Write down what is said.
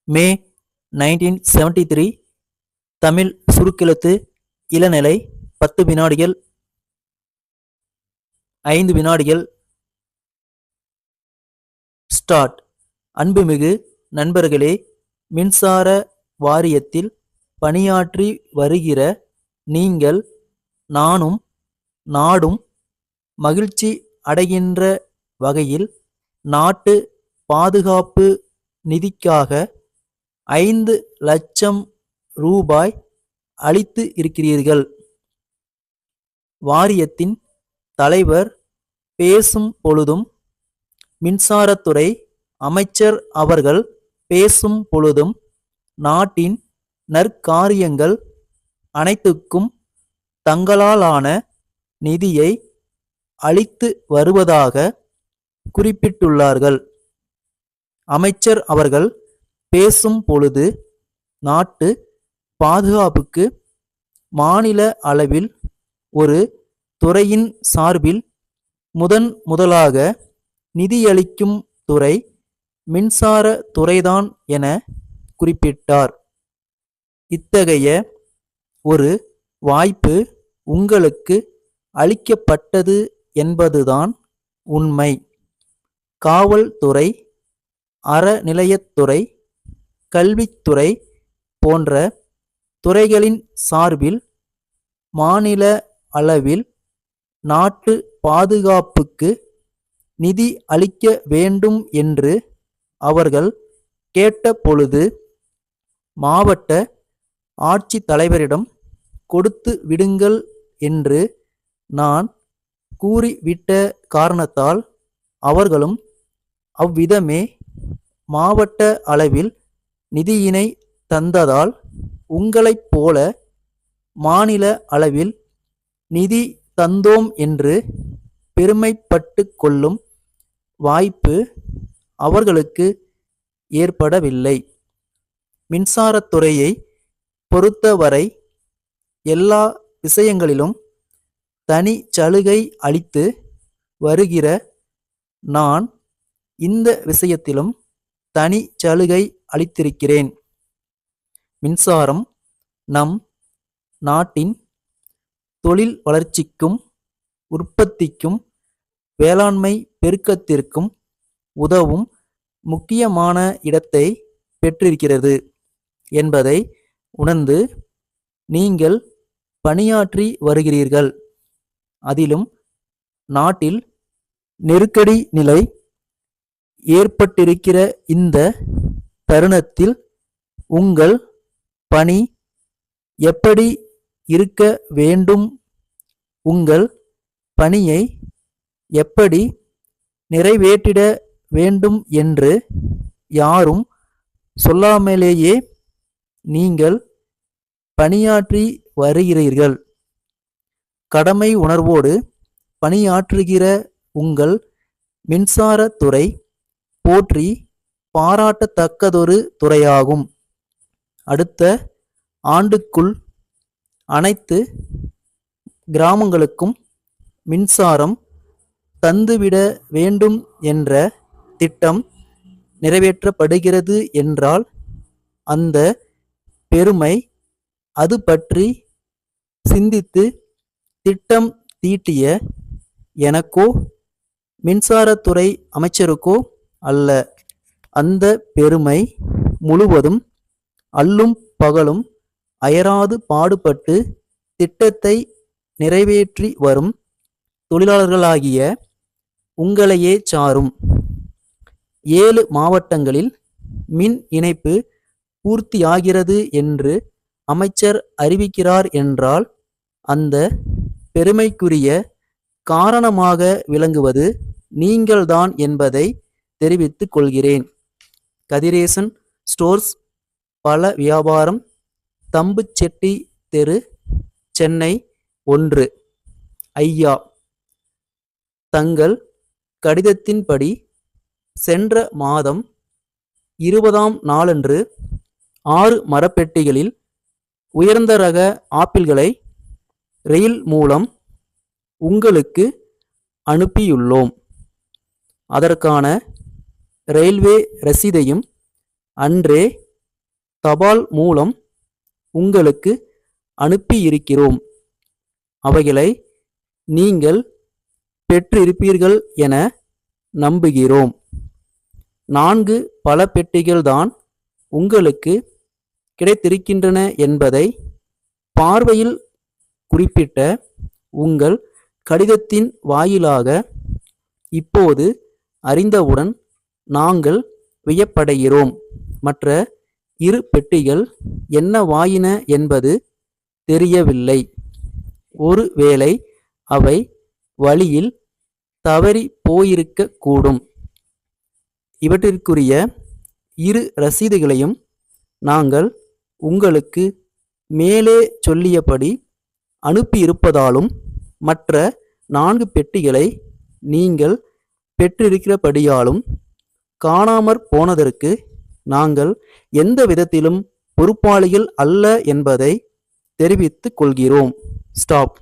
மே 1973. தமிழ் சுருக்கெழுத்து இளநிலை 10 வினாடிகள் 5 வினாடிகள். ஸ்டார்ட். அன்புமிகு நண்பர்களே, மின்சார வாரியத்தில் பணியாற்றி வருகிற நீங்கள் நானும் நாடும் மகிழ்ச்சி அடைகின்ற வகையில் நாட்டு பாதுகாப்பு நிதிக்காக 5 லட்சம் ரூபாய் அளித்து இருக்கிறீர்கள். வாரியத்தின் தலைவர் பேசும் பொழுதும், மின்சாரத்துறை அமைச்சர் அவர்கள் பேசும் பொழுதும் நாட்டின் நற்காரியங்கள் அனைத்துக்கும் தங்களாலான நிதியை அளித்து வருவதாக குறிப்பிட்டுள்ளார்கள். அமைச்சர் அவர்கள் பேசும் பொழுது நாட்டு பாதுகாப்புக்கு மாநில அளவில் ஒரு துறையின் சார்பில் முதலாக நிதியளிக்கும் துறை மின்சார துறைதான் என குறிப்பிட்டார். இத்தகைய ஒரு வாய்ப்பு உங்களுக்கு அளிக்கப்பட்டது என்பதுதான் உண்மை. காவல்துறை, அறநிலையத்துறை, கல்வித்துறை போன்ற துறைகளின் சார்பில் மாநில அளவில் நாட்டு பாதுகாப்புக்கு நிதி அளிக்க வேண்டும் என்று அவர்கள் கேட்டபொழுது மாவட்ட ஆட்சித்தலைவரிடம் கொடுத்து விடுங்கள் என்று நான் கூறிவிட்ட காரணத்தால் அவர்களும் அவ்விதமே மாவட்ட அளவில் நிதியினை தந்ததால் உங்களைப் போல மாநில அளவில் நிதி தந்தோம் என்று பெருமைப்பட்டு கொள்ளும் வாய்ப்பு அவர்களுக்கு ஏற்படவில்லை. மின்சாரத்துறையை பொறுத்தவரை எல்லா விஷயங்களிலும் தனி சலுகை அளித்து வருகிற நான் இந்த விஷயத்திலும் தனி சலுகை அளித்திருக்கிறேன். மின்சாரம் நம் நாட்டின் தொழில் வளர்ச்சிக்கும் உற்பத்திக்கும் வேளாண்மை பெருக்கத்திற்கும் உதவும் முக்கியமான இடத்தை பெற்றிருக்கிறது என்பதை உணர்ந்து நீங்கள் பணியாற்றி வருகிறீர்கள். அதிலும் நாட்டில் நெருக்கடி நிலை ஏற்பட்டிருக்கிற இந்த தருணத்தில் உங்கள் பணி எப்படி இருக்க வேண்டும், உங்கள் பணியை எப்படி நிறைவேற்றிட வேண்டும் என்று யாரும் சொல்லாமலேயே நீங்கள் பணியாற்றி வருகிறீர்கள். கடமை உணர்வோடு பணியாற்றுகிற உங்கள் மின்சாரத்துறை போற்றி பாராட்டத்தக்கதொரு துறையாகும். அடுத்த ஆண்டுக்குள் அனைத்து கிராமங்களுக்கும் மின்சாரம் தந்துவிட வேண்டும் என்ற திட்டம் நிறைவேற்றப்படுகிறது என்றால் அந்த பெருமை அது பற்றி சிந்தித்து திட்டம் தீட்டிய எனக்கோ மின்சாரத்துறை அமைச்சருக்கோ அல்ல. அந்த பெருமை முழுவதும் அல்லும் பகலும் அயராது பாடுபட்டு திட்டத்தை நிறைவேற்றி வரும் தொழிலாளர்களாகிய உங்களையே சாரும். 7 மாவட்டங்களில் மின் இணைப்பு பூர்த்தியாகிறது என்று அமைச்சர் அறிவிக்கிறார் என்றால் அந்த பெருமைக்குரிய காரணமாக விளங்குவது நீங்கள்தான் என்பதை தெரிவித்துக் கொள்கிறேன். கதிரேசன் ஸ்டோர்ஸ், பல வியாபாரம், தம்புச்செட்டி தெரு, சென்னை 1. ஐயா, தங்கள் கடிதத்தின்படி சென்ற மாதம் 20ஆம் நாளன்று 6 மரப்பெட்டிகளில் உயர்ந்த ரக ஆப்பிள்களை ரயில் மூலம் உங்களுக்கு அனுப்பியுள்ளோம். அதற்கான ரயில்வே ரசீதையும் அன்றே தபால் மூலம் உங்களுக்கு அனுப்பியிருக்கிறோம். அவைகளை நீங்கள் பெற்றிருப்பீர்கள் என நம்புகிறோம். 4 பல பெட்டிகள்தான் உங்களுக்கு கிடைத்திருக்கின்றன என்பதை பார்வையில் குறிப்பிட்ட உங்கள் கடிதத்தின் வாயிலாக இப்போது அறிந்தவுடன் நாங்கள் வியப்படைகிறோம். மற்ற 2 பெட்டிகள் என்னவாயின என்பது தெரியவில்லை. ஒருவேளை அவை வழியில் தவறி போயிருக்க கூடும். இவற்றிற்குரிய 2 ரசீதுகளையும் நாங்கள் உங்களுக்கு மேலே சொல்லியபடி அனுப்பியிருப்பதாலும் மற்ற 4 பெட்டிகளை நீங்கள் பெற்றிருக்கிறபடியாலும் காணாமற் போனதற்கு நாங்கள் எந்த விதத்திலும் பொறுப்பாளிகள் அல்ல என்பதை தெரிவித்துக் கொள்கிறோம். ஸ்டாப்.